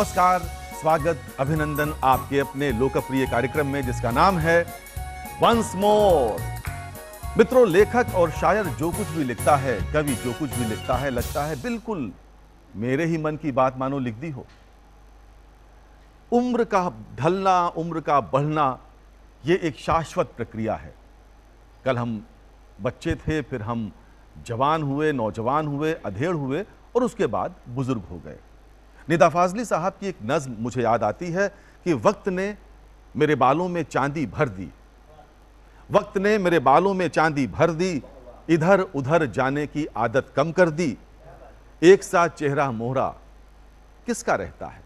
नमस्कार, स्वागत, अभिनंदन आपके अपने लोकप्रिय कार्यक्रम में जिसका नाम है वंस मोर। मित्रों, लेखक और शायर जो कुछ भी लिखता है, कवि जो कुछ भी लिखता है, लगता है बिल्कुल मेरे ही मन की बात मानो लिख दी हो। उम्र का ढलना, उम्र का बढ़ना, ये एक शाश्वत प्रक्रिया है। कल हम बच्चे थे, फिर हम जवान हुए, नौजवान हुए, अधेड़ हुए और उसके बाद बुजुर्ग हो गए। निदा फाजली साहब की एक नज्म मुझे याद आती है कि वक्त ने मेरे बालों में चांदी भर दी, वक्त ने मेरे बालों में चांदी भर दी, इधर उधर जाने की आदत कम कर दी। एक सा चेहरा मोहरा किसका रहता है,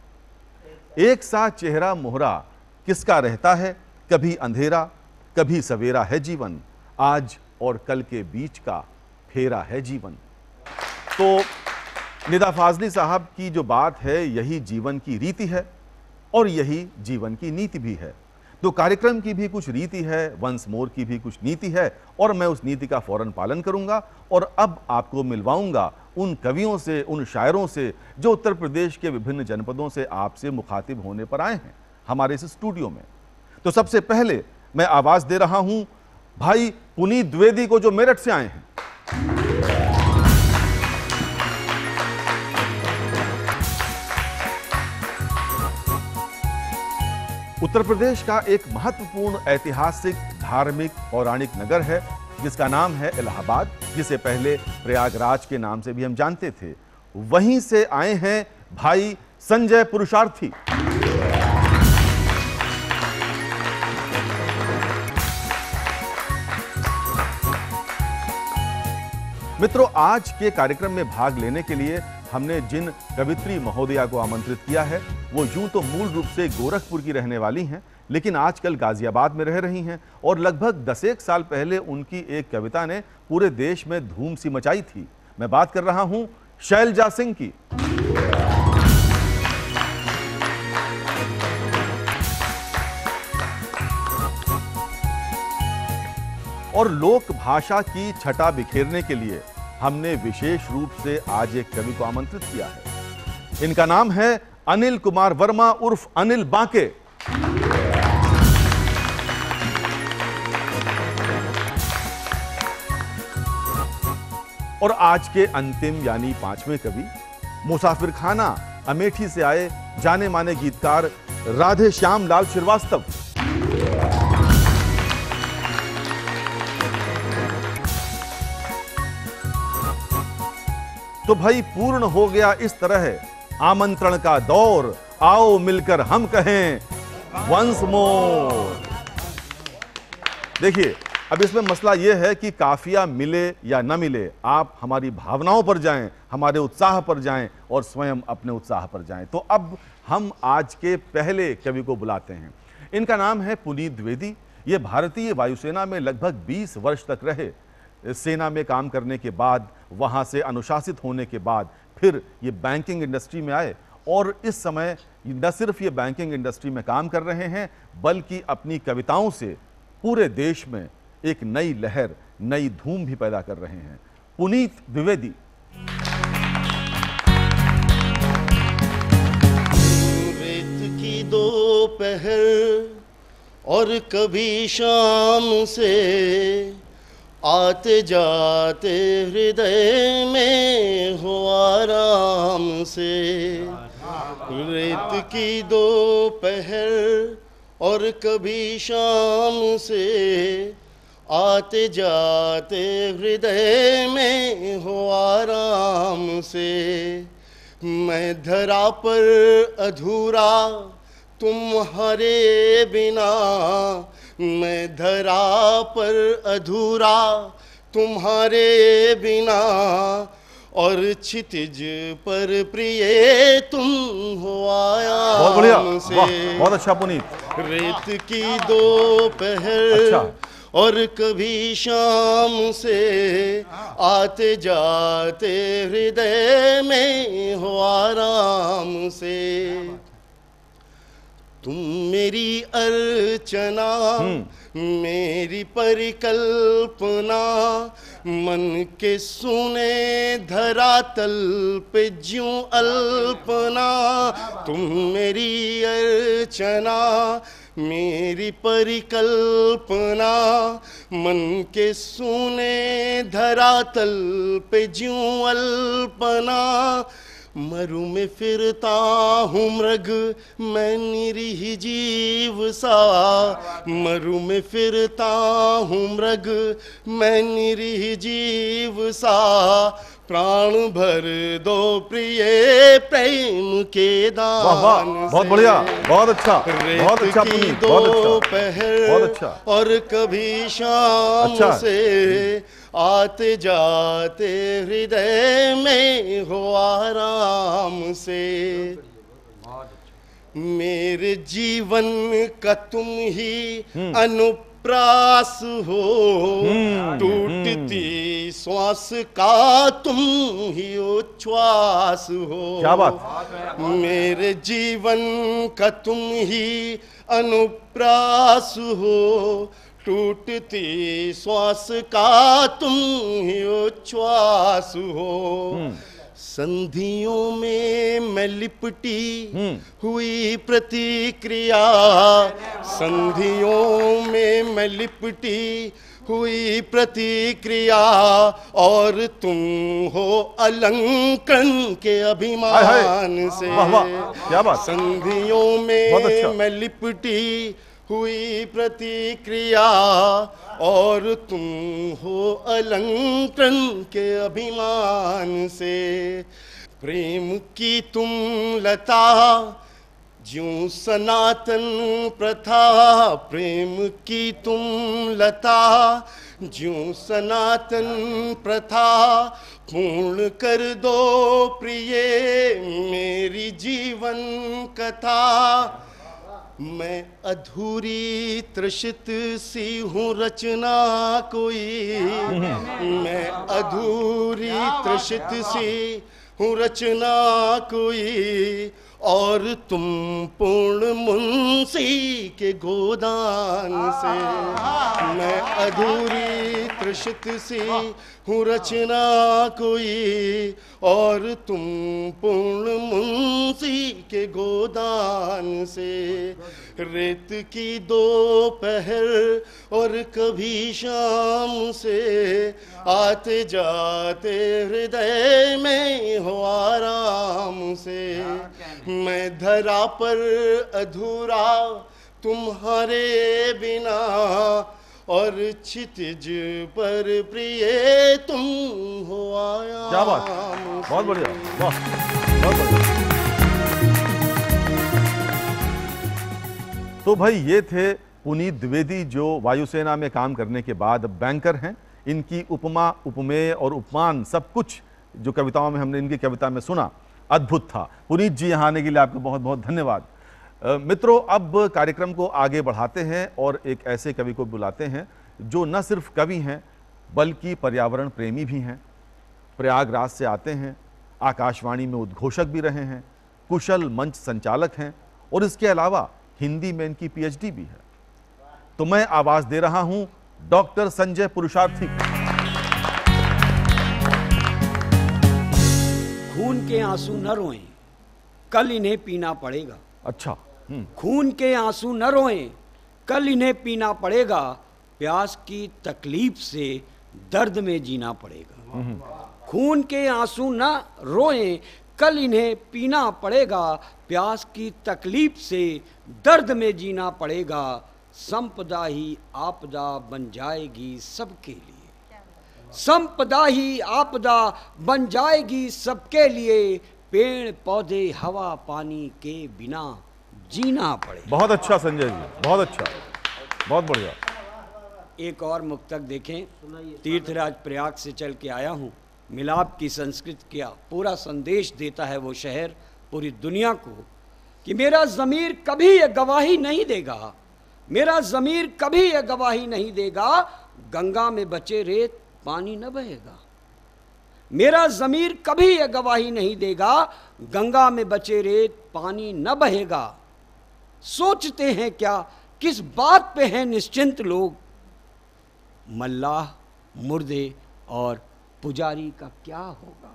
एक सा चेहरा मोहरा किसका रहता है। कभी अंधेरा कभी सवेरा है जीवन, आज और कल के बीच का फेरा है जीवन। तो निदा फाजली साहब की जो बात है, यही जीवन की रीति है और यही जीवन की नीति भी है। तो कार्यक्रम की भी कुछ रीति है, वंस मोर की भी कुछ नीति है और मैं उस नीति का फौरन पालन करूंगा। और अब आपको मिलवाऊंगा उन कवियों से, उन शायरों से जो उत्तर प्रदेश के विभिन्न जनपदों से आपसे मुखातिब होने पर आए हैं हमारे इस स्टूडियो में। तो सबसे पहले मैं आवाज दे रहा हूं भाई पुनीत द्विवेदी को, जो मेरठ से आए हैं। उत्तर प्रदेश का एक महत्वपूर्ण ऐतिहासिक, धार्मिक, पौराणिक नगर है जिसका नाम है इलाहाबाद, जिसे पहले प्रयागराज के नाम से भी हम जानते थे। वहीं से आए हैं भाई संजय पुरुषार्थी। मित्रों, आज के कार्यक्रम में भाग लेने के लिए हमने जिन कवित्री महोदया को आमंत्रित किया है, वो यूं तो मूल रूप से गोरखपुर की रहने वाली हैं, लेकिन आजकल गाजियाबाद में रह रही हैं और लगभग 10 साल पहले उनकी एक कविता ने पूरे देश में धूम सी मचाई थी। मैं बात कर रहा हूं शैलजा सिंह की। और लोक भाषा की छटा बिखेरने के लिए हमने विशेष रूप से आज एक कवि को आमंत्रित किया है। इनका नाम है अनिल कुमार वर्मा उर्फ अनिल बांके। और आज के अंतिम यानी 5वें कवि, मुसाफिर खाना अमेठी से आए जाने माने गीतकार राधे श्याम लाल श्रीवास्तव। तो भाई, पूर्ण हो गया इस तरह आमंत्रण का दौर, आओ मिलकर हम कहें वंस मोर। देखिए, अब इसमें मसला यह है कि काफिया मिले या न मिले, आप हमारी भावनाओं पर जाएं, हमारे उत्साह पर जाएं और स्वयं अपने उत्साह पर जाएं। तो अब हम आज के पहले कवि को बुलाते हैं। इनका नाम है पुनीत द्विवेदी। ये भारतीय वायुसेना में लगभग 20 वर्ष तक रहे। सेना में काम करने के बाद, वहां से अनुशासित होने के बाद फिर ये बैंकिंग इंडस्ट्री में आए और इस समय न सिर्फ ये बैंकिंग इंडस्ट्री में काम कर रहे हैं, बल्कि अपनी कविताओं से पूरे देश में एक नई लहर, नई धूम भी पैदा कर रहे हैं। पुनीत द्विवेदी। रेत की दोपहर और कभी शाम से आते जाते हृदय में हो आराम से। रेत की दोपहर और कभी शाम से आते जाते हृदय में हो आराम से। मैं धरा पर अधूरा तुम्हारे बिना, मैं धरा पर अधूरा तुम्हारे बिना, और क्षितिज पर प्रिय तुम हो आया। बहुत बढ़िया, वाह, बहुत अच्छा पुनीत। रेत की दोपहर अच्छा। और कभी शाम से आते जाते हृदय में हो आराम से। तुम मेरी अर्चना, मेरी परिकल्पना मन के सुने धरातल पे ज्यों अल्पना, तुम मेरी अर्चना। मेरी परिकल्पना मन के सुने धरातल पे ज्यों अल्पना, मरु में फिरता हूँ मृग मैं निरीह जीव सा, मरु में फिरता हूँ मृग मैं निरीह जीव सा, प्राण भर दो प्रिय प्रेम के दान। वाह वाह, बहुत बढ़िया, बहुत अच्छा, बहुत अच्छा पुनीत, बहुत अच्छा, पहर बहुत अच्छा। और कभी शाम अच्छा। से आते जाते हृदय में हो आराम से, मेरे जीवन का तुम ही अनुप्रास हो, टूटती श्वास का तुम ही उच्छ्वास हो। क्या बात। मेरे जीवन का तुम ही अनुप्रास हो, टूटती श्वास का तुम ही उच्छ्वास हो। संधियों में मैं लिपटी हुई प्रतिक्रिया, संधियों में मैं लिपटी हुई प्रतिक्रिया, और तुम हो अलंकरण के अभिमान से। वाह वाह, क्या बात। संधियों बहुत अच्छा। में मैं लिपटी हुई प्रतिक्रिया, और तुम हो अलंकरण के अभिमान से। प्रेम की तुम लता ज्यों सनातन प्रथा, प्रेम की तुम लता ज्यों सनातन प्रथा, पूर्ण कर दो प्रिय मेरी जीवन कथा। मैं अधूरी त्रषित सी हूँ रचना कोई, मैं अधूरी त्रषित सी हूँ रचना कोई, और तुम पूर्ण मुंशी के गोदान से। मैं अधूरी त्रषित सी हूँ रचना कोई, और तुम पूर्ण मुंशी के गोदान से। रेत की दोपहर और कभी शाम से, आते जाते हृदय में हो आराम से। मैं धरा पर अधूरा तुम्हारे बिना, और क्षितिज पर प्रिय तुम हो आया। क्या बात, बहुत बढ़िया, वाह, बहुत बढ़िया। तो भाई ये थे पुनीत द्विवेदी, जो वायुसेना में काम करने के बाद बैंकर हैं। इनकी उपमा, उपमेय और उपमान सब कुछ जो कविताओं में हमने इनकी कविता में सुना, अद्भुत था। पुनीत जी यहाँ आने के लिए आपको बहुत बहुत धन्यवाद। मित्रों, अब कार्यक्रम को आगे बढ़ाते हैं और एक ऐसे कवि को बुलाते हैं जो न सिर्फ कवि हैं बल्कि पर्यावरण प्रेमी भी हैं। प्रयागराज से आते हैं, आकाशवाणी में उद्घोषक भी रहे हैं, कुशल मंच संचालक हैं, और इसके अलावा हिंदी में इनकी पीएचडी भी है। तो मैं आवाज दे रहा हूं डॉक्टर संजय पुरुषार्थी। खून के आंसू न रोएं, कल इन्हें पीना पड़ेगा। अच्छा। खून के आंसू न रोएं, कल इन्हें पीना पड़ेगा। प्यास की तकलीफ से दर्द में जीना पड़ेगा। खून के आंसू न रोएं, कल इन्हें पीना पड़ेगा। प्यास की तकलीफ से दर्द में जीना पड़ेगा। संपदा ही आपदा बन जाएगी सबके लिए, संपदा ही आपदा बन जाएगी सबके लिए। पेड़ पौधे हवा पानी के बिना जीना पड़ेगा। बहुत अच्छा संजय जी, बहुत अच्छा, बहुत बढ़िया। एक और मुक्तक देखें। तीर्थराज प्रयाग से चल के आया हूँ। मिलाप की संस्कृति का पूरा संदेश देता है वो शहर पूरी दुनिया को, कि मेरा ज़मीर कभी ये गवाही नहीं देगा, मेरा ज़मीर कभी ये गवाही नहीं देगा, गंगा में बचे रेत पानी न बहेगा। मेरा ज़मीर कभी ये गवाही नहीं देगा, गंगा में बचे रेत पानी न बहेगा। सोचते हैं क्या किस बात पे हैं निश्चिंत लोग? मल्लाह, मुर्दे और पुजारी का क्या होगा?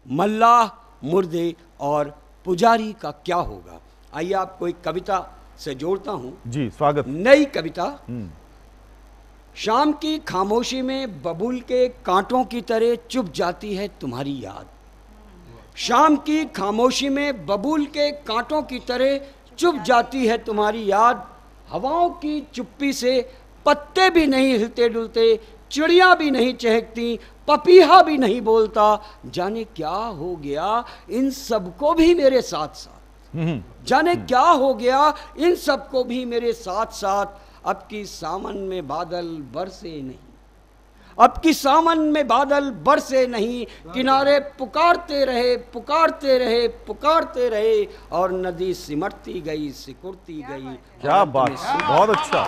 मल्लाह, मुर्दे और पुजारी का क्या होगा? आइए आपको एक कविता से जोड़ता हूं। जी, स्वागत। नई कविता। शाम की खामोशी में बबूल के कांटों की तरह चुप जाती है तुम्हारी याद। शाम की खामोशी में बबूल के कांटों की तरह चुप जाती है तुम्हारी याद। हवाओं की चुप्पी से पत्ते भी नहीं हिलते डुलते, चिड़ियां भी नहीं चहकती, पपीहा भी नहीं बोलता। जाने क्या हो गया इन सबको भी मेरे साथ साथ, जाने क्या हो गया इन सबको भी मेरे साथ साथ। अब की सावन में बादल बरसे नहीं, अब की सावन में बादल बरसे नहीं, किनारे पुकारते रहे पुकारते रहे पुकारते रहे, और नदी सिमटती गई सिकुड़ती गई। क्या बात, बहुत अच्छा,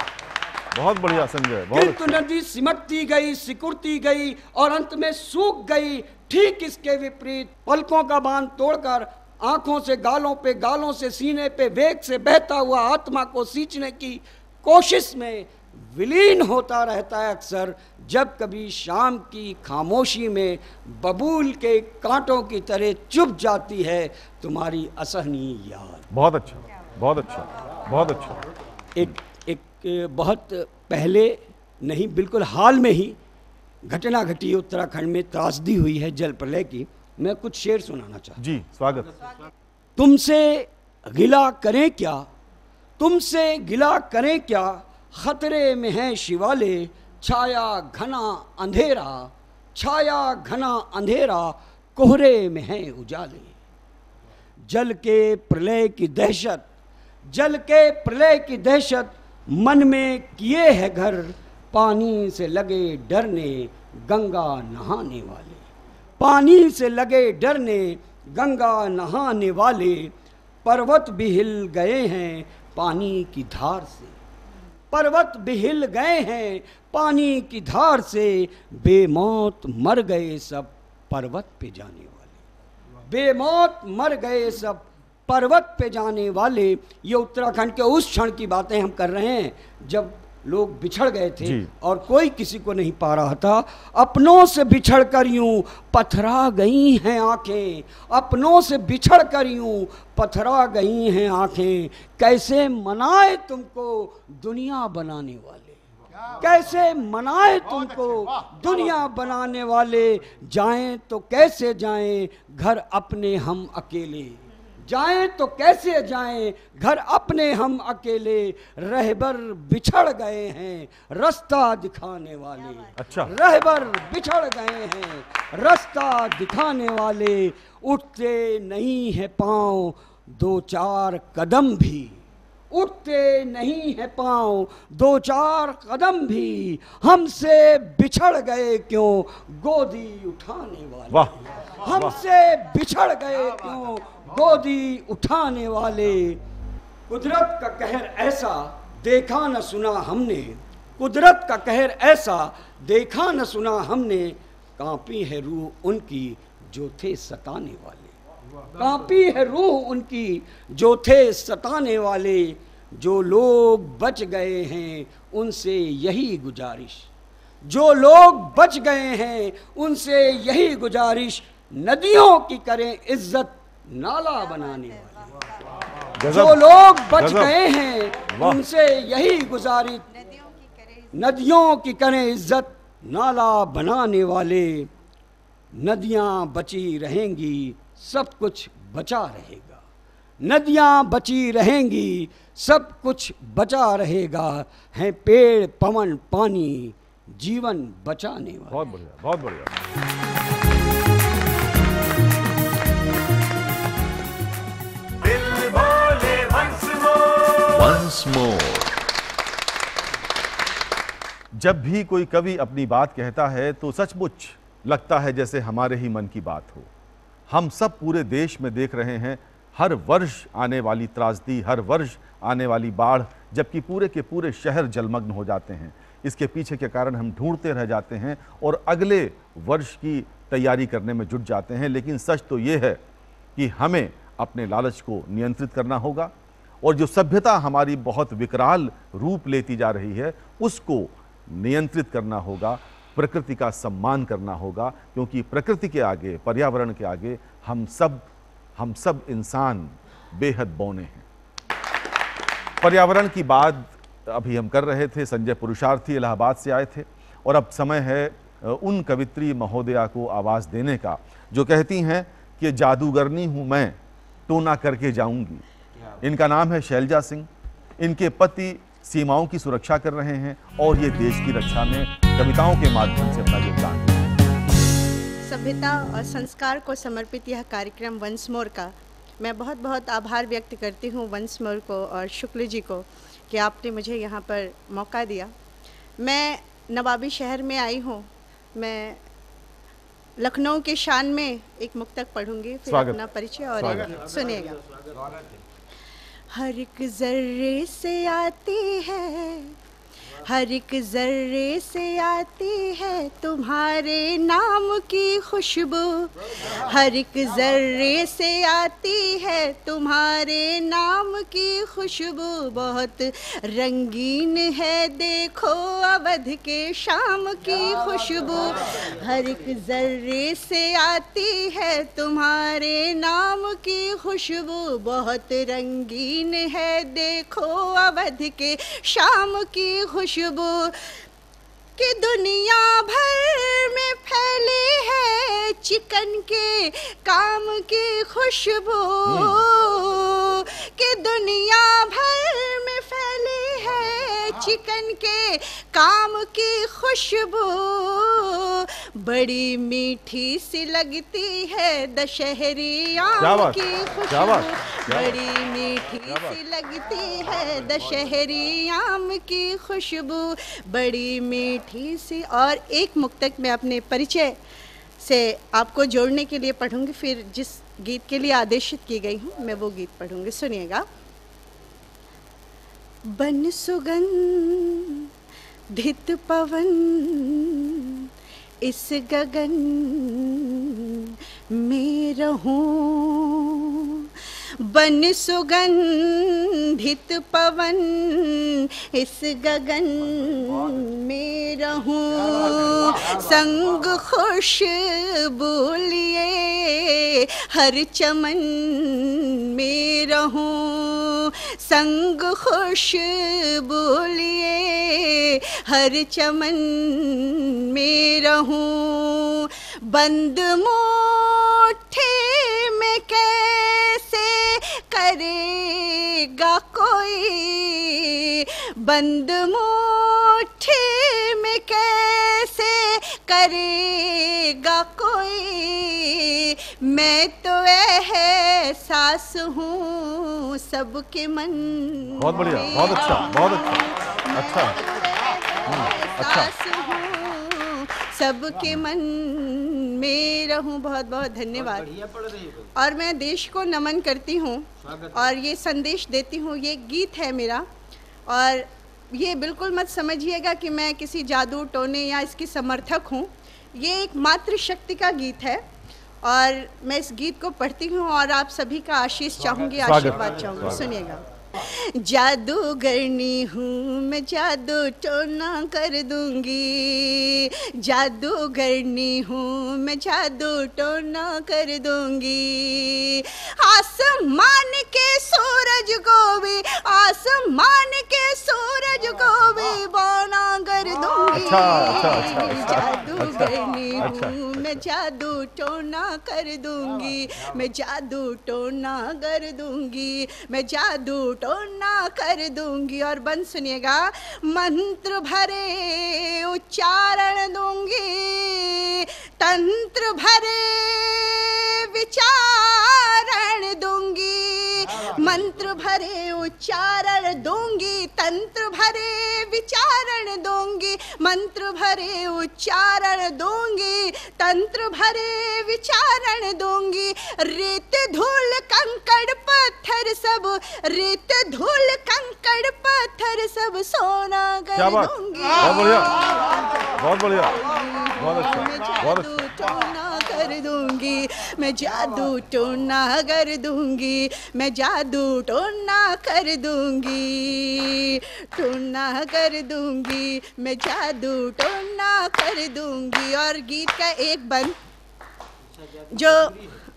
बहुत बढ़िया संजय, बहुत किंतु नदी सिमटती गई सिकुड़ती गई और अंत में सूख गई। ठीक इसके विपरीत पलकों का बांध तोड़कर आंखों से गालों पे, गालों से सीने पे वेग से बहता हुआ आत्मा को सींचने की कोशिश में विलीन होता रहता है अक्सर, जब कभी शाम की खामोशी में बबूल के कांटों की तरह चुप जाती है तुम्हारी असहनीय याद। बहुत अच्छा, बहुत अच्छा, बहुत अच्छा। एक बहुत पहले नहीं, बिल्कुल हाल में ही घटना घटी उत्तराखंड में, त्रासदी हुई है जल प्रलय की। मैं कुछ शेर सुनाना चाहता हूं। जी, स्वागत। तुमसे गिला करें क्या, तुमसे गिला करें क्या, खतरे में है शिवाले। छाया घना अंधेरा, छाया घना अंधेरा, कोहरे में है उजाले। जल के प्रलय की दहशत, जल के प्रलय की दहशत, मन में किए है घर। पानी से लगे डरने गंगा नहाने वाले, पानी से लगे डरने गंगा नहाने वाले। पर्वत भी हिल गए हैं पानी की धार से, पर्वत भी हिल गए हैं पानी की धार से। बेमौत मर गए सब पर्वत पे जाने वाले, बेमौत मर गए सब पर्वत पे जाने वाले। ये उत्तराखंड के उस क्षण की बातें हम कर रहे हैं जब लोग बिछड़ गए थे और कोई किसी को नहीं पा रहा था। अपनों से बिछड़ कर यूं पथरा गई हैं आंखें, अपनों से बिछड़ कर यूं पथरा गई हैं आंखें। कैसे मनाए तुमको दुनिया बनाने वाले, कैसे मनाए तुमको दुनिया बनाने वाले। जाएं तो कैसे जाएं घर अपने हम अकेले, जाएं तो कैसे जाएं घर अपने हम अकेले। रहबर बिछड़ गए हैं रास्ता दिखाने वाले, अच्छा, रहबर बिछड़ गए हैं रास्ता दिखाने वाले। उठते नहीं है पाँव दो चार कदम भी, उठते नहीं है पाँव दो चार कदम भी। हमसे बिछड़ गए क्यों गोदी उठाने वाले, वाह, हमसे बिछड़ गए क्यों गोदी उठाने वाले। कुदरत का कहर ऐसा देखा न सुना हमने, कुदरत का कहर ऐसा देखा न सुना हमने। कांपी है रूह उनकी जो थे सताने वाले, कांपी है रूह उनकी जो थे सताने वाले। जो लोग बच गए हैं उनसे यही गुजारिश, जो लोग बच गए हैं उनसे यही गुजारिश। नदियों की करें इज्जत नाला बनाने वाले, जो लोग बच गए हैं उनसे यही गुजारिश। नदियों की करें इज्जत नाला बनाने वाले। नदियां बची रहेंगी सब कुछ बचा रहेगा, नदियां बची रहेंगी सब कुछ बचा रहेगा। हैं पेड़ पवन पानी जीवन बचाने वाले। बहुत बढ़िया, बहुत बढ़िया। Once more. जब भी कोई कवि अपनी बात कहता है तो सचमुच लगता है जैसे हमारे ही मन की बात हो। हम सब पूरे देश में देख रहे हैं हर वर्ष आने वाली त्रासदी, हर वर्ष आने वाली बाढ़, जबकि पूरे के पूरे शहर जलमग्न हो जाते हैं। इसके पीछे के कारण हम ढूंढते रह जाते हैं और अगले वर्ष की तैयारी करने में जुट जाते हैं। लेकिन सच तो ये है कि हमें अपने लालच को नियंत्रित करना होगा, और जो सभ्यता हमारी बहुत विकराल रूप लेती जा रही है उसको नियंत्रित करना होगा, प्रकृति का सम्मान करना होगा, क्योंकि प्रकृति के आगे, पर्यावरण के आगे हम सब इंसान बेहद बौने हैं। पर्यावरण की बात अभी हम कर रहे थे। संजय पुरुषार्थी इलाहाबाद से आए थे और अब समय है उन कवित्री महोदया को आवाज़ देने का जो कहती हैं कि जादूगरनी हूँ मैं तो ना करके जाऊंगी। इनका नाम है शैलजा सिंह। इनके पति सीमाओं की सुरक्षा कर रहे हैं और ये देश की रक्षा में कविताओं के माध्यम से अपना योगदान देते हैं। सभ्यता और संस्कार को समर्पित यह कार्यक्रम वंस मोर का मैं बहुत बहुत आभार व्यक्त करती हूँ वंस मोर को और शुक्ल जी को कि आपने मुझे यहाँ पर मौका दिया। मैं नवाबी शहर में आई हूँ। मैं लखनऊ के शान में एक मुक्तक पढ़ूंगी, फिर अपना परिचय और सुनिएगा। हर एक जर्रे से आती है, हर एक जर्रे से आती है तुम्हारे नाम की खुशबू, हर एक जर्रे से आती है तुम्हारे नाम की खुशबू। बहुत रंगीन है देखो अवध के शाम की खुशबू, हर एक जर्रे से आती है तुम्हारे नाम की खुशबू। बहुत रंगीन है देखो अवध के शाम की खुशबू कि दुनिया भर में फैली है चिकन के काम की खुशबू, कि दुनिया भर में फैली है चिकन के काम की खुशबू। बड़ी मीठी सी लगती है दशहरी आम की खुशबू, बड़ी मीठी सी लगती है दशहरी आम की खुशबू, बड़ी मीठी सी। और एक मुक्तक मैं अपने परिचय से आपको जोड़ने के लिए पढ़ूंगी, फिर जिस गीत के लिए आदेशित की गई हूँ मैं वो गीत पढ़ूंगी, सुनिएगा। बन सुगंधित पवन इस गगन में रहूं, बन सुगंधित पवन इस गगन में रहूं, संग खुशबू लिए हर चमन में रहूं, संग खुशबू लिए हर चमन में रहूं। बंद मुट्ठी में कैसे करेगा कोई, बंद मुट्ठी में कैसे करेगा कोई। मैं तो एहसास हूँ सबके मन। बहुत बढ़िया, बहुत अच्छा, बहुत अच्छा, अच्छा, एहसास हूँ सबके मन में रहूं। बहुत बहुत धन्यवाद। और मैं देश को नमन करती हूँ और ये संदेश देती हूँ, ये गीत है मेरा, और ये बिल्कुल मत समझिएगा कि मैं किसी जादू टोने या इसकी समर्थक हूँ। ये एक मातृशक्ति का गीत है और मैं इस गीत को पढ़ती हूँ और आप सभी का आशीष चाहूँगी, आशीर्वाद चाहूँगी। सुनिएगा। जादूगरनी हूँ मैं, जादू टोना कर दूंगी, जादूगरनी हूँ मैं, जादू टोना कर दूंगी। आसमान के सूरज को भी, आसमान के सूरज को भी बौना कर दूंगी। जादूगरनी हूँ मैं, जादू टोना कर दूंगी, मैं जादू टोना कर दूंगी, मैं जादू टोना कर दूंगी। और बंद सुनिएगा। मंत्र भरे उच्चारण दूंगी, तंत्र भरे विचारण दूंगी, मंत्र भरे उच्चारण दूंगी, तंत्र भरे विचारण दूंगी, मंत्र भरे उच्चारण दूंगी, तंत्र भरे विचारण दूंगी। रेत धूल कंकड़ पत्थर सब, रेत धूल कंकड़ पत्थर सब सोना कर दूंगी। बहुत बढ़िया, बहुत बढ़िया, बहुत अच्छा, बहुत अच्छा। टोना कर कर दूंगी, मैं जादू टोना कर दूंगी, मैं जादू टोना कर दूंगी, टोना कर दूंगी, मैं जादू टोना कर दूंगी। और गीत का एक बंद जो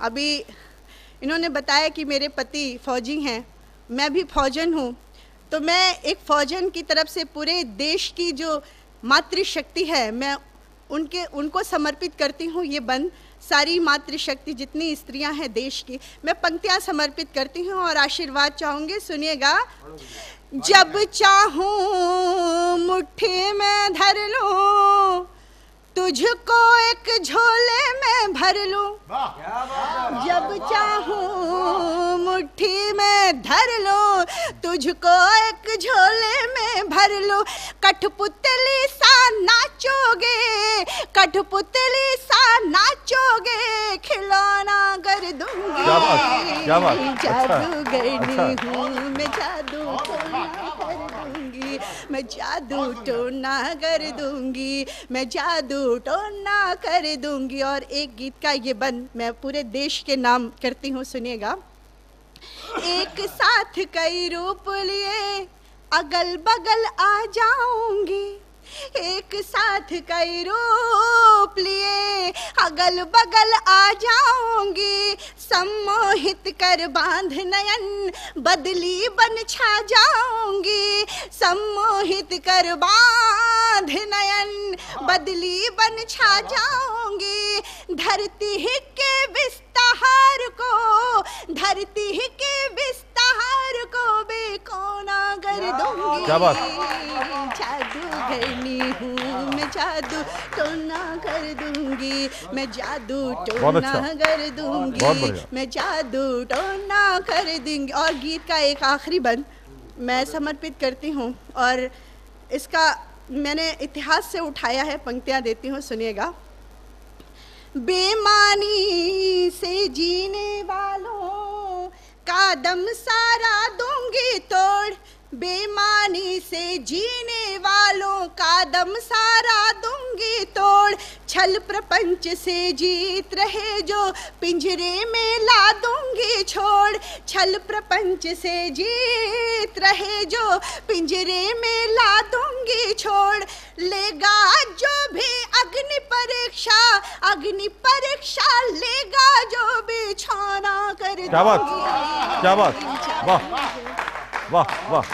अभी इन्होंने बताया कि मेरे पति फौजी हैं, मैं भी फौजन हूँ, तो मैं एक फौजन की तरफ से पूरे देश की जो मातृशक्ति है मैं उनको समर्पित करती हूँ। ये बंद सारी मातृशक्ति जितनी स्त्रियां हैं देश की, मैं पंक्तियां समर्पित करती हूँ और आशीर्वाद चाहूँगी, सुनिएगा। जब चाहूँ मुट्ठी में धर लूँ, तुझको एक झोले में भर लूं, जब चाहूँ मुट्ठी में धर लूं, तुझको एक झोले में भर लूं। कठपुतली सा नाचोगे, कठपुतली सा नाचोगे, खिलौना कर दूंगी। क्या बात, क्या बात। जादूगरनी हूँ मैं, जादू टोना कर दूंगी, मैं जादू टोना कर दूंगी, मैं जादू टोना कर दूंगी। और एक गीत का ये बंद मैं पूरे देश के नाम करती हूँ, सुनिएगा। एक साथ कई रूप लिए अगल बगल आ जाऊंगी, एक साथ कई रूप लिए अगल बगल आ जाऊंगी, सम्मोहित कर बांध नयन बदली बन छा जाऊंगी, सम्मोहित कर बांध नयन बदली बन छा जाऊंगी। धरती के विस्तार को, धरती के विस्तार को बेकोना कर दूंगी। क्या बात। जादूगरनी हूँ मैं, जादू टोना कर दूंगी, मैं जादू टोना कर दूंगी, मैं जादू टोना कर दूंगी। और गीत का एक आखिरी बंद मैं समर्पित करती हूँ और इसका मैंने इतिहास से उठाया है, पंक्तियाँ देती हूँ, सुनिएगा। बेमानी से जीने वालों का दम सारा दूंगी तोड़, बेमानी से जीने वालों का दम सारा दूंगी तोड़, छल प्रपंच से जीत रहे जो पिंजरे में ला दूंगी छोड़, छल प्रपंच से जीत रहे जो पिंजरे में ला दूंगी छोड़। लेगा जो भी अग्नि परीक्षा, अग्नि परीक्षा लेगा जो बिछौना कर दूंगी। क्या बात, क्या बात, वाह वाह वाह।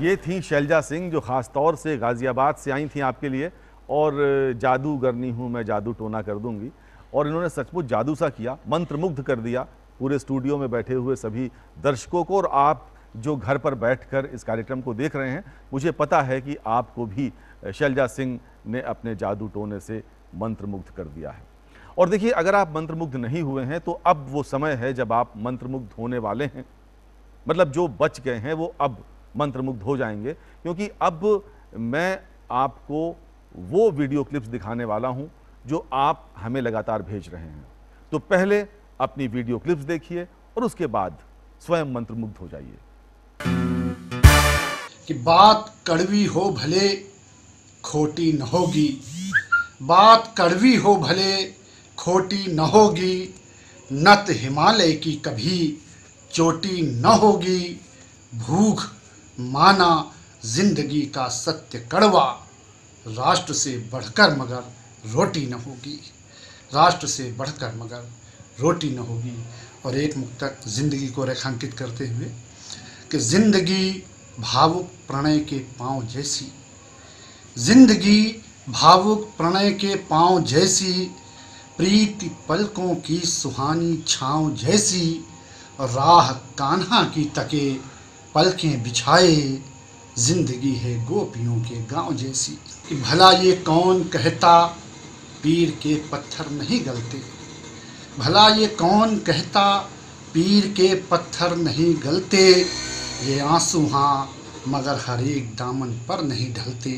ये थी शैलजा सिंह जो खास तौर से गाजियाबाद से आई थी आपके लिए, और जादूगरनी हूँ मैं, जादू टोना कर दूंगी। और इन्होंने सचमुच जादू सा किया, मंत्रमुग्ध कर दिया पूरे स्टूडियो में बैठे हुए सभी दर्शकों को। और आप जो घर पर बैठकर इस कार्यक्रम को देख रहे हैं, मुझे पता है कि आपको भी शैलजा सिंह ने अपने जादू टोने से मंत्रमुग्ध कर दिया है। और देखिए, अगर आप मंत्रमुग्ध नहीं हुए हैं तो अब वो समय है जब आप मंत्रमुग्ध होने वाले हैं। मतलब जो बच गए हैं वो अब मंत्रमुग्ध हो जाएंगे, क्योंकि अब मैं आपको वो वीडियो क्लिप्स दिखाने वाला हूं जो आप हमें लगातार भेज रहे हैं। तो पहले अपनी वीडियो क्लिप्स देखिए और उसके बाद स्वयं मंत्रमुग्ध हो जाइए। कि बात कड़वी हो भले खोटी न होगी, बात कड़वी हो भले खोटी न होगी, नत हिमालय की कभी चोटी न होगी, भूख माना जिंदगी का सत्य कड़वा, राष्ट्र से बढ़कर मगर रोटी न होगी, राष्ट्र से बढ़कर मगर रोटी न होगी। और एक मुक्तक जिंदगी को रेखांकित करते हुए कि जिंदगी भावुक प्रणय के पांव जैसी, जिंदगी भावुक प्रणय के पांव जैसी, प्रीति पलकों की सुहानी छाँव जैसी, राह कान्हा की तके पलकें बिछाए, जिंदगी है गोपियों के गांव जैसी। कि भला ये कौन कहता पीर के पत्थर नहीं गलते, भला ये कौन कहता पीर के पत्थर नहीं गलते, ये आंसू हाँ मगर हर एक दामन पर नहीं ढलते।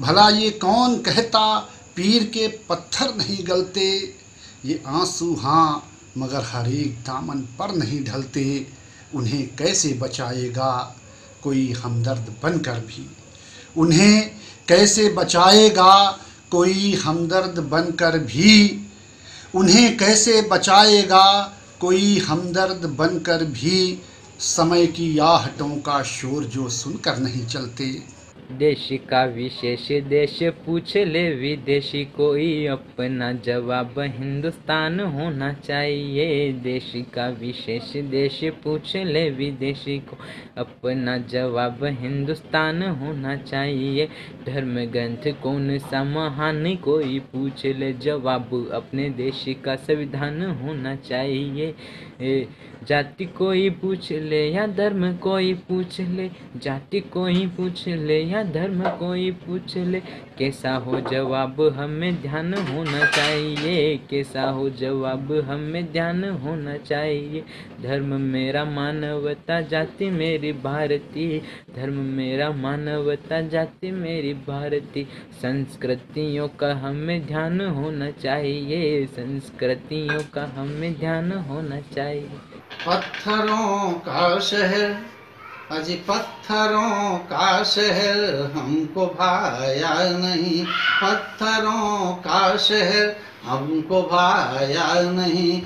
भला ये कौन कहता पीर के पत्थर नहीं गलते, ये आंसू हाँ मगर हर एक दामन पर नहीं ढलते, उन्हें कैसे बचाएगा कोई हमदर्द बनकर भी, उन्हें कैसे बचाएगा कोई हमदर्द बनकर भी, उन्हें कैसे बचाएगा कोई हमदर्द बनकर भी, समय की आहटों का शोर जो सुनकर नहीं चलते। देश का विशेष देश पूछ ले विदेशी, कोई अपना जवाब हिंदुस्तान होना चाहिए। देश का विशेष देश पूछ ले विदेशी को, अपना जवाब हिंदुस्तान होना चाहिए। धर्म ग्रंथ कौन सा महान, कोई पूछ ले जवाब अपने देश का संविधान होना चाहिए। जाति कोई पूछ ले या धर्म कोई पूछ ले, जाति कोई पूछ ले या धर्म कोई पूछ ले, कैसा हो जवाब हमें ध्यान होना चाहिए। कैसा हो जवाब हमें ध्यान होना चाहिए। धर्म मेरा मानवता, जाति मेरी भारतीय, धर्म मेरा मानवता, जाति मेरी भारतीय। संस्कृतियों का हमें ध्यान होना चाहिए, संस्कृतियों का हमें ध्यान होना चाहिए। पत्थरों का शहर, अजी पत्थरों का शहर हमको भाया नहीं, पत्थरों का शहर हमको भाया नहीं,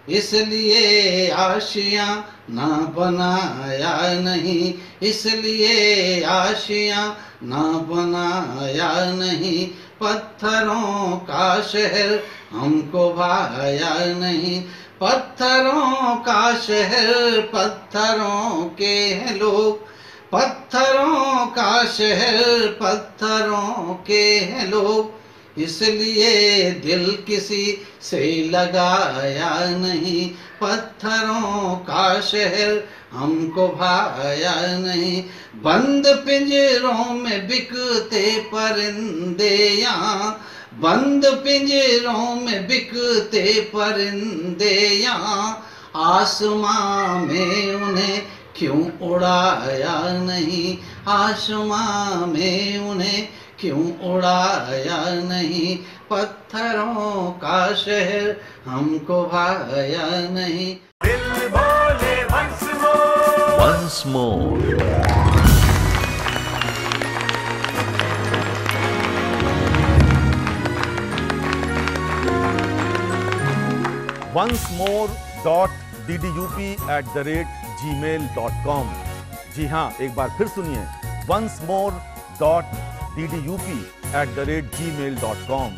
इसलिए आशियाँ ना बनाया नहीं, इसलिए आशियाँ ना बनाया नहीं। पत्थरों का शहर हमको भाया नहीं, पत्थरों का शहर पत्थरों के हैं लोग, पत्थरों का शहर पत्थरों के हैं लोग, इसलिए दिल किसी से लगाया नहीं। पत्थरों का शहर हमको भाया नहीं। बंद पिंजरों में बिकते परिंदे यहाँ, बंद पिंजरों में बिकते परिंदे यहाँ, आसमां में उन्हें क्यों उड़ाया नहीं, आसमां में उन्हें क्यों उड़ाया नहीं। पत्थरों का शहर हमको भाया नहीं। दिल बोले once more, once more। oncemore.ddup@gmail.com। जी हाँ, एक बार फिर सुनिए, oncemore.ddup@gmail.com।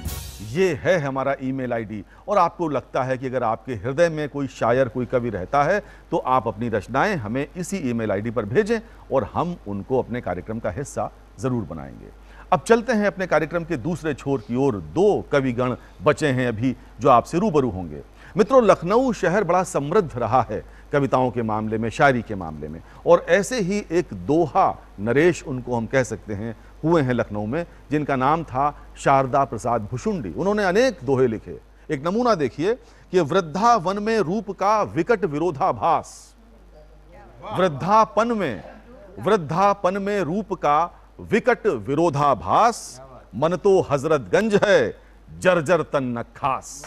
ये है हमारा ईमेल आईडी। और आपको लगता है कि अगर आपके हृदय में कोई शायर, कोई कवि रहता है, तो आप अपनी रचनाएं हमें इसी ईमेल आईडी पर भेजें और हम उनको अपने कार्यक्रम का हिस्सा जरूर बनाएंगे। अब चलते हैं अपने कार्यक्रम के दूसरे छोर की ओर। दो कविगण बचे हैं अभी जो आपसे रूबरू होंगे। मित्रों, लखनऊ शहर बड़ा समृद्ध रहा है कविताओं के मामले में, शायरी के मामले में, और ऐसे ही एक दोहा नरेश उनको हम कह सकते हैं हुए हैं लखनऊ में, जिनका नाम था शारदा प्रसाद भुशुंडी। उन्होंने अनेक दोहे लिखे। एक नमूना देखिए कि वृद्धा वन में रूप का विकट विरोधाभास, वृद्धापन में रूप का विकट विरोधाभास, मन तो हजरतगंज है जर्जर तन नखास।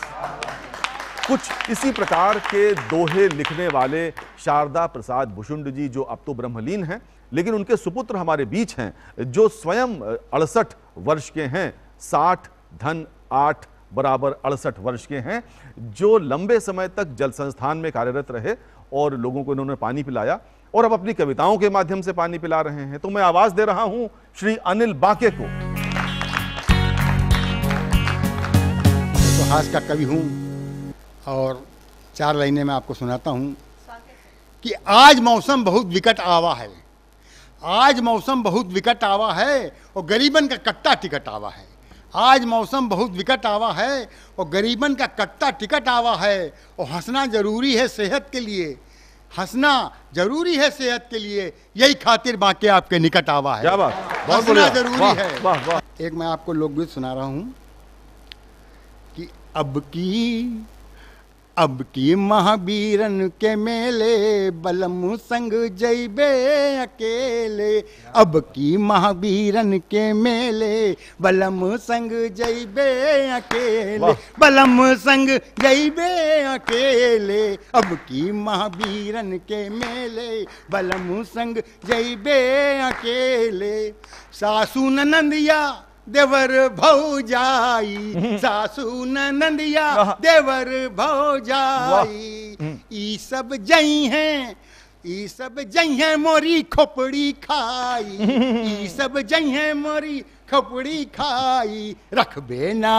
कुछ इसी प्रकार के दोहे लिखने वाले शारदा प्रसाद भुशुंड जी, जो अब तो ब्रह्मलीन हैं, लेकिन उनके सुपुत्र हमारे बीच हैं, जो स्वयं 68 वर्ष के हैं, 60 धन 8 बराबर 68 वर्ष के हैं, जो लंबे समय तक जल संस्थान में कार्यरत रहे और लोगों को इन्होंने पानी पिलाया और अब अपनी कविताओं के माध्यम से पानी पिला रहे हैं। तो मैं आवाज दे रहा हूं श्री अनिल बांके को। उपहास का कवि हूं और 4 लाइनें मैं आपको सुनाता हूं कि आज मौसम बहुत विकट आवा है, आज मौसम बहुत विकट आवा है और गरीबन का कट्टा टिकट आवा है। आज मौसम बहुत विकट आवा है और गरीबन का कट्टा टिकट आवा है, और हंसना जरूरी है सेहत के लिए, हंसना जरूरी है सेहत के लिए, यही खातिर बांके आपके निकट आवा है। क्या बात, हंसना जरूरी है। वाह वाह। एक मैं आपको लोकगीत सुना रहा हूं कि अब की अब की महावीरन के मेले बलम संग जैबे अकेले। अब की महावीरन के मेले बलम संग जैबे अकेले। बलम संग जैबे अकेले। अब की महावीरन के मेले बलम संग जैबे अकेले। सासू ननंदिया देवर भौजाई, सासू ननंदिया देवर भौजाई, ई सब जई हैं, ई सब जई हैं मोरी खोपड़ी खाई, ई सब जई हैं मोरी खोपड़ी खाई। रखबे ना,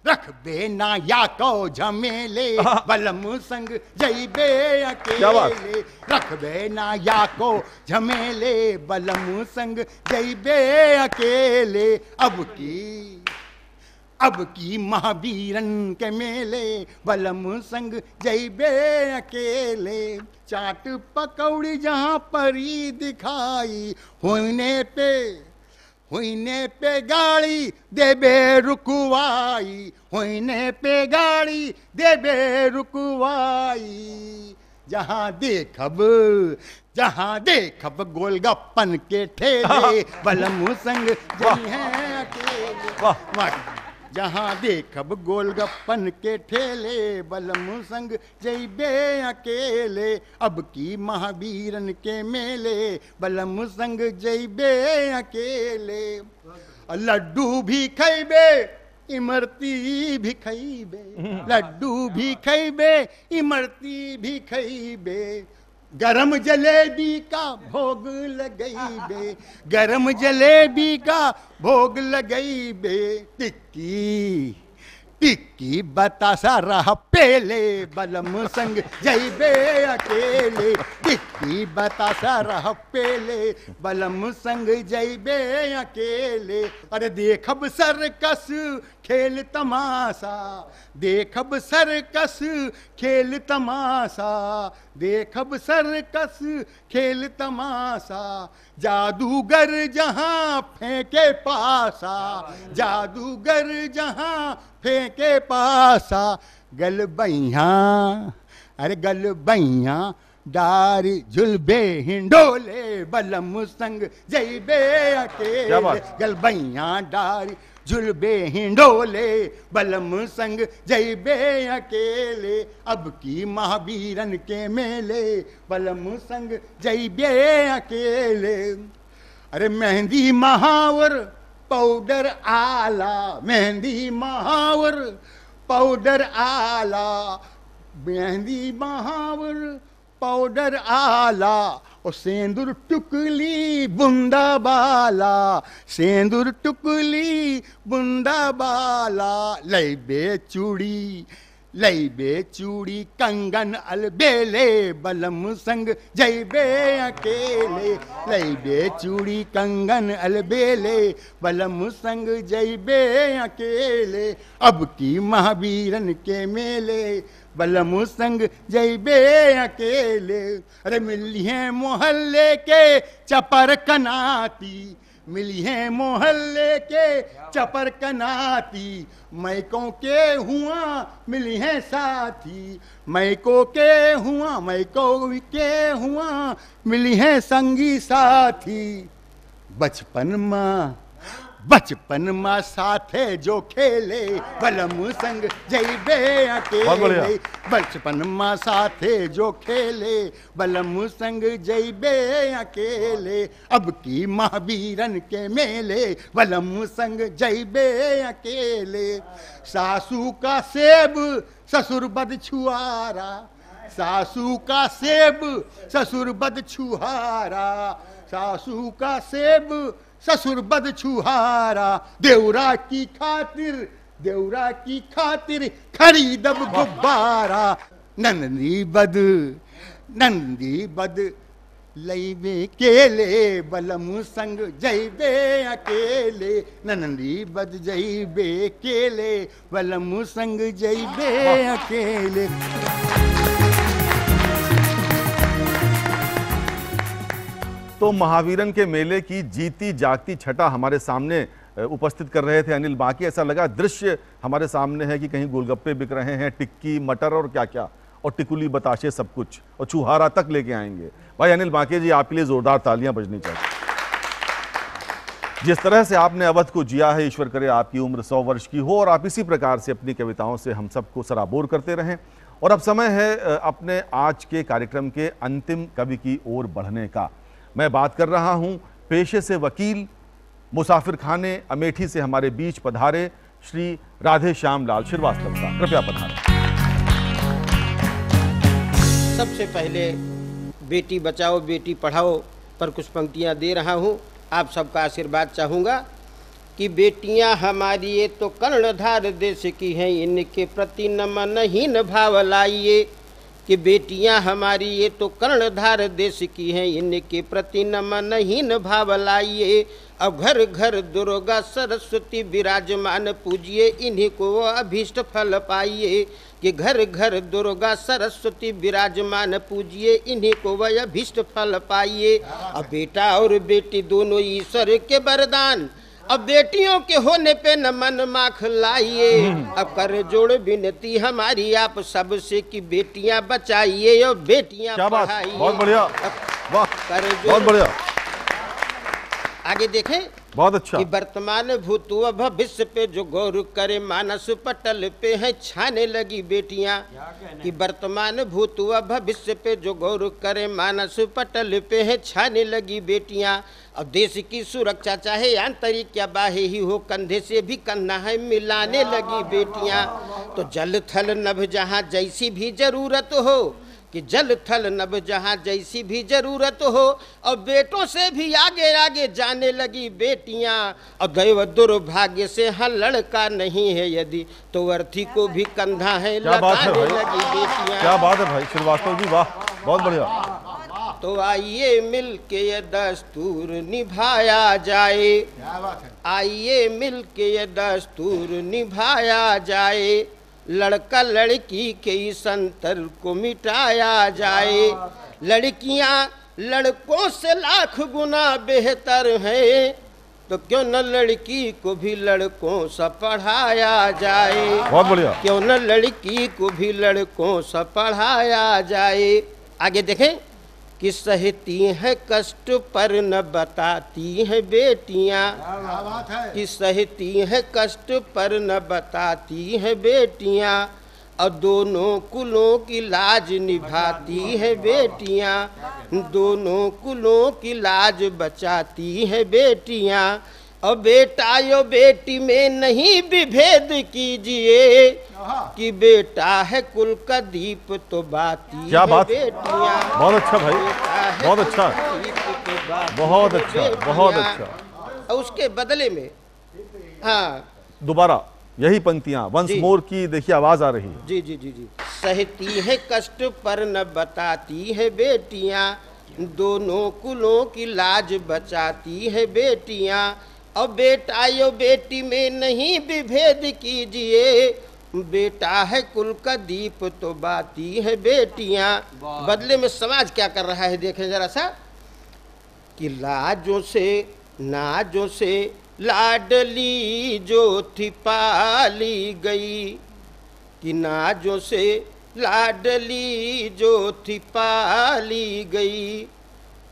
रखबे ना या को झमेले बलम संग जैबे अकेले। रखबे ना या को झमेले बलम संग जैबे अकेले। अब की महावीरन के मेले बलम संग जैबे अकेले। चाट पकौड़ी जहाँ परी दिखाई, होइने पे गाड़ी देबे रुकवाई, होइने पे गाड़ी देबे रुकवाई। जहाँ देखब गोलगप्पन के ठेले बलम संग जई हैं अकेले। जहाँ देखब गोलगप्पन के ठेले बलम संग जैबे अकेले। अब की महावीरन के मेले बलम संग जैबे अकेले। लड्डू भी खैबे इमरती भी खैबे, लड्डू भी खैबे इमरती भी खैबे। गरम जलेबी का भोग लगैबे, गरम जलेबी का भोग लगैबे। टिक्की टिक्की बतासा रह पेले बलम संग जैबे अकेले। टिक्की बतासा रह पेले बलम संग जैबे अकेले। अरे देखब सर्कस खेल तमाशा, देखब सर्कस खेल तमाशा, देखब सर्कस खेल तमाशा। जादूगर जहाँ फेंके पासा, जादूगर जहाँ फेंके पासा। गलबैया, अरे गलबैया डारी झुलबे हिंडोले बलम संग जैबे अकेले। गलबैया डारी झुलबे हिंडोले बलम संग जैबे अकेले। अब की महावीरन के मेले बलम संग जैबे अकेले। अरे मेहंदी महावर पाउडर आला, मेहंदी महावर पाउडर आला, मेहंदी महावर पाउडर आला। और सेंदूर टुकली बुंदा बाला, सेंदूर टुकली बुंदा बाला। लैबे चूड़ी, लैबे चूड़ी कंगन अलबेले बलम संग जैबे अकेले। लैबे चूड़ी कंगन अलबेले बलम संग जैबे अकेले। अब की महावीरन के मेले बलम संग जैबे अकेले। अरे मिली है मोहल्ले के चपर कनाती, मिली है मोहल्ले के चपर कनाती। मैकों के हुआ मिली है साथी, मैकों के हुआ, मैकों के हुआ मिली है संगी साथी। बचपन माँ साथे जो खेले बलम संग जैबे अकेले। बचपन माँ साथे जो खेले बलम संग जैबे अकेले। अब की महावीरन के मेले बलम संग जैबे अकेले। सासू का सेब ससुर बद छुआरा, सासू का सेब ससुर बद छुहारा, सासू का सेब ससुर बद छुहारा। देवरा की खातिर, देवरा की खातिर खरीदब गुब्बारा। नंदी बद लैबे केले बलम संग जैबे अकेले। नंदी बद जैबे केले बलम संग जैबे अकेले। तो महावीरन के मेले की जीती जागती छटा हमारे सामने उपस्थित कर रहे थे अनिल बाकी, ऐसा लगा दृश्य हमारे सामने है कि कहीं गोलगप्पे बिक रहे हैं, टिक्की, मटर और क्या क्या, और टिकुली, बताशे, सब कुछ, और चूहारा तक लेके आएंगे। भाई अनिल बाकी जी, आपके लिए जोरदार तालियां बजनी चाहिए। जिस तरह से आपने अवध को जिया है, ईश्वर करे आपकी उम्र 100 वर्ष की हो और आप इसी प्रकार से अपनी कविताओं से हम सबको सराबोर करते रहें। और अब समय है अपने आज के कार्यक्रम के अंतिम कवि की ओर बढ़ने का। मैं बात कर रहा हूं पेशे से वकील, मुसाफिर खाने अमेठी से हमारे बीच पधारे श्री राधे श्याम लाल श्रीवास्तव का। कृपया पधारें। सबसे पहले बेटी बचाओ बेटी पढ़ाओ पर कुछ पंक्तियां दे रहा हूं, आप सबका आशीर्वाद चाहूँगा कि बेटियां हमारी ये तो कर्णधार देश की हैं, इनके प्रति नमनहीन भाव लाइए। कि बेटियां हमारी ये तो कर्णधार देश की हैं, इनके प्रति नमनहीन भाव लाइए। अब घर घर दुर्गा सरस्वती विराजमान पूजिए, इन्हीं को वो अभीष्ट फल पाइए। कि घर घर दुर्गा सरस्वती विराजमान पूजिए, इन्हीं को वह अभीष्ट फल पाइए। अब बेटा और बेटी दोनों ईश्वर के वरदान, अब बेटियों के होने पे न मन माख लाइए। अब कर जोड़ विनती हमारी आप सबसे कि बेटियां बचाइए और बेटियां पढ़ाइए। बहुत बढ़िया, वाह, बहुत बढ़िया। आगे देखें, बहुत अच्छा। कि वर्तमान भूत व भविष्य पे जो गौर करे, मानस पटल पे है छाने लगी बेटियां। कि वर्तमान भूत व भविष्य पे जो गौर करे, मानस पटल पे है छाने लगी बेटियां। अब देश की सुरक्षा चाहे आंतरिक या बाह्य ही हो, कंधे से भी कंधा है मिलाने लगी बेटियां। तो जल थल नभ जहाँ जैसी भी जरूरत हो, कि जल थल नभ जहाँ जैसी भी जरूरत हो, और बेटों से भी आगे आगे जाने लगी बेटियां। और दैव दुर्भाग्य से हाँ लड़का नहीं है यदि, तो अर्थी को भी कंधा है लगाने लगी बेटियां। क्या बात है भाई श्रीवास्तव जी, वाह, बहुत बढ़िया। तो आइए मिल के ये दस्तूर निभाया जाए, आइए मिल के ये दस्तूर निभाया जाए। लड़का लड़की के इस अंतर को मिटाया जाए। लड़कियां लड़कों से लाख गुना बेहतर है, तो क्यों न लड़की को भी लड़कों सा पढ़ाया जाए। बहुत बढ़िया। क्यों न लड़की को भी लड़कों सा पढ़ाया जाए। आगे देखें, कि सहती है कष्ट पर न बताती है बेटियां। कि सहती है कष्ट पर न बताती है बेटियां, और दोनों कुलों की लाज निभाती है बेटियां। दोनों कुलों की लाज बचाती है बेटियां। और बेटा यो बेटी में नहीं विभेद कीजिए, कि बेटा है कुल का दीप तो बाती क्या बात, बेटियां। बहुत अच्छा भाई, बहुत अच्छा, बहुत अच्छा, बहुत अच्छा। और उसके बदले में हाँ दोबारा यही पंक्तियां वंस मोर की देखिए आवाज आ रही है। जी जी जी जी। सहती है कष्ट पर न बताती है बेटियां, दोनों कुलों की लाज बचाती है बेटियां। और बेटा यो बेटी में नहीं विभेद कीजिए, बेटा है कुल का दीप तो बाती है बेटियां। बदले में समाज क्या कर रहा है देखें जरा सा, कि लाजों से नाजों से लाडली जो थी पाली गई। कि नाजों से लाडली जो थी पाली गई,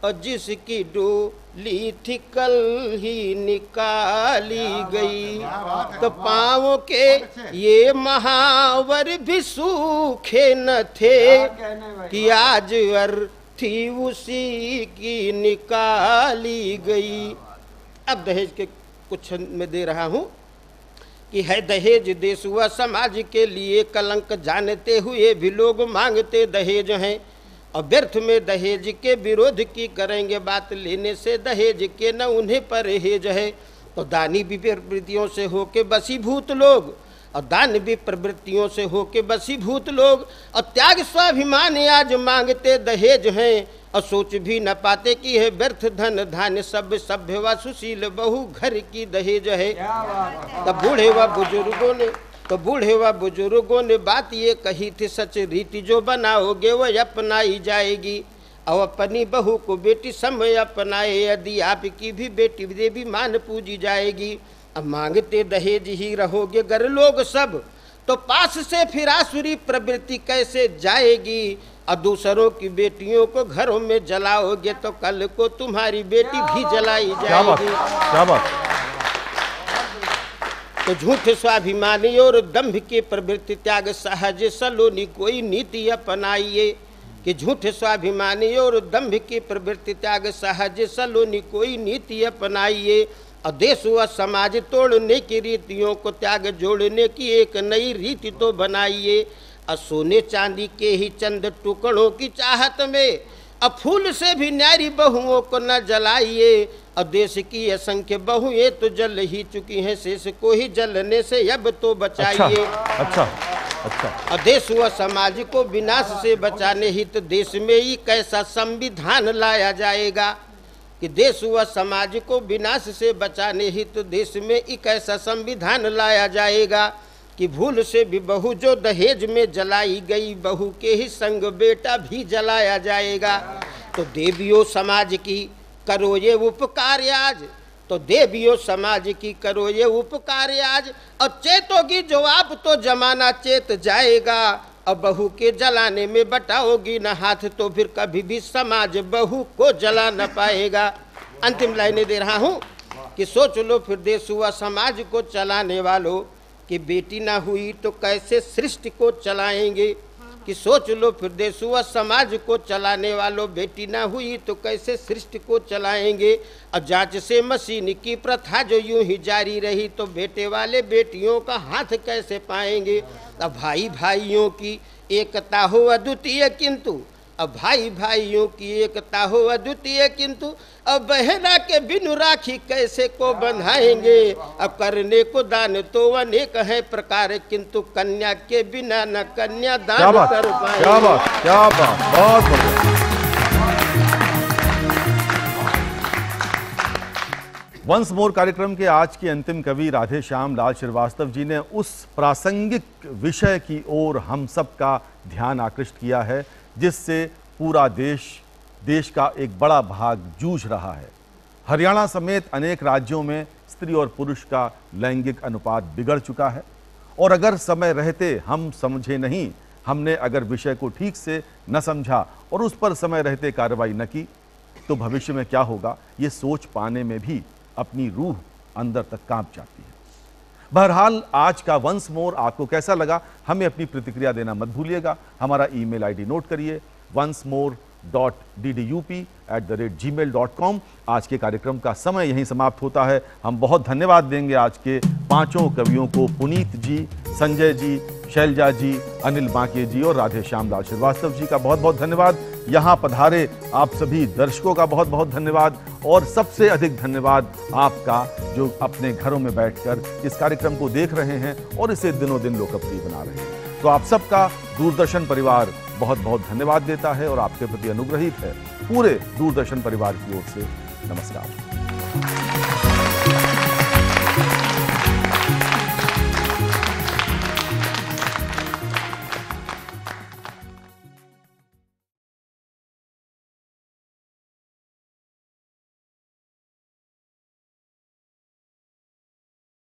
और जिसकी डोली थी कल ही निकाली गई। तो पाँव के ये महावर भी सूखे न थे, कि आज अर्थी उसी की निकाली गई। अब दहेज के कुछ में दे रहा हूँ, कि है दहेज देश व समाज के लिए कलंक, जानते हुए भी लोग मांगते दहेज हैं। और व्यर्थ में दहेज के विरोध की करेंगे बात, लेने से दहेज के न उन्हें परहेज है। तो दानी भी प्रवृत्तियों से होके बसीभूत लोग, और दान भी प्रवृत्तियों से होके बसीभूत लोग, और त्याग स्वाभिमान आज मांगते दहेज हैं। और सोच भी न पाते कि है व्यर्थ धन धान्य सब सभ्य व सुशील बहु घर की दहेज है। तब बूढ़े व बुजुर्गों ने बात ये कही थी, सच रीति जो बनाओगे वो अपनाई जाएगी। और अपनी बहू को बेटी समय अपनाए, यदि आपकी भी बेटी देवी मान पूजी जाएगी। अब मांगते दहेज ही रहोगे गर लोग सब, तो पास से फिर आसुरी प्रवृत्ति कैसे जाएगी। और दूसरों की बेटियों को घरों में जलाओगे तो कल को तुम्हारी बेटी भी जलाई जाएगी। क्या बात। तो झूठ स्वाभिमानी और दंभ की प्रवृत्ति त्याग सहज सलोनी कोई नीति अपनाइए। कि झूठ स्वाभिमानी और दंभ की प्रवृत्ति त्याग सहज सलोनी कोई नीति अपनाइए। और देश व समाज तोड़ने की रीतियों को त्याग जोड़ने की एक नई रीति तो बनाइए। और सोने चांदी के ही चंद टुकड़ों की चाहत में अब फूल से भी न्यारी बहुओं को न जलाइए। और देश की असंख्य बहुएं तो जल ही चुकी हैं, शेष को ही जलने से अब तो बचाइए। अच्छा। और देश व समाज को विनाश से बचाने हित देश में ही कैसा संविधान लाया जाएगा। कि देश व समाज को विनाश से बचाने हित देश में एक ऐसा संविधान लाया जाएगा। कि भूल से भी बहू जो दहेज में जलाई गई, बहू के ही संग बेटा भी जलाया जाएगा। तो देवियों समाज की करो ये उपकार आज, तो देवियों समाज की करो ये उपकार आज। और चेतोगी जो आप तो जमाना चेत जाएगा। अब बहू के जलाने में बटाओगी न हाथ तो फिर कभी भी समाज बहू को जला न पाएगा। अंतिम लाइनें दे रहा हूँ कि सोच लो फिर देश हुआ समाज को चलाने वालों, कि बेटी ना हुई तो कैसे सृष्टि को चलाएंगे। कि सोच लो फिर देश हुआ समाज को चलाने वालों, बेटी ना हुई तो कैसे सृष्टि को चलाएंगे। और जांच से मशीन की प्रथा जो यूं ही जारी रही तो बेटे वाले बेटियों का हाथ कैसे पाएंगे। अब भाई भाइयों की एकता हो अद्वितीय किंतु, अब भाई भाइयों की एकता हो अद्वितीय किंतु, अब बहना के बिनु राखी कैसे को बंधाएंगे। अब करने को दान तो अनेक है प्रकार, किंतु कन्या के बिना न कन्या दान कर पाएंगे। क्या बात, बहुत बढ़िया। वंस मोर कार्यक्रम के आज के अंतिम कवि राधे श्याम लाल श्रीवास्तव जी ने उस प्रासंगिक विषय की ओर हम सब का ध्यान आकृष्ट किया है जिससे पूरा देश का एक बड़ा भाग जूझ रहा है। हरियाणा समेत अनेक राज्यों में स्त्री और पुरुष का लैंगिक अनुपात बिगड़ चुका है। और अगर समय रहते हम समझे नहीं, हमने अगर विषय को ठीक से न समझा और उस पर समय रहते कार्रवाई न की, तो भविष्य में क्या होगा ये सोच पाने में भी अपनी रूह अंदर तक कांप जाती है। बहरहाल आज का वंस मोर आपको कैसा लगा, हमें अपनी प्रतिक्रिया देना मत भूलिएगा। हमारा ईमेल आईडी नोट करिए, oncemore.ddup@gmail.com। आज के कार्यक्रम का समय यहीं समाप्त होता है। हम बहुत धन्यवाद देंगे आज के पांचों कवियों को, पुनीत जी, संजय जी, शैलजा जी, अनिल बांके जी और राधे श्याम लाल श्रीवास्तव जी का बहुत बहुत धन्यवाद। यहाँ पधारे आप सभी दर्शकों का बहुत बहुत धन्यवाद। और सबसे अधिक धन्यवाद आपका जो अपने घरों में बैठकर इस कार्यक्रम को देख रहे हैं और इसे दिनों दिन लोकप्रिय बना रहे हैं। तो आप सबका दूरदर्शन परिवार बहुत बहुत धन्यवाद देता है और आपके प्रति अनुग्रहित है। पूरे दूरदर्शन परिवार की ओर से नमस्कार।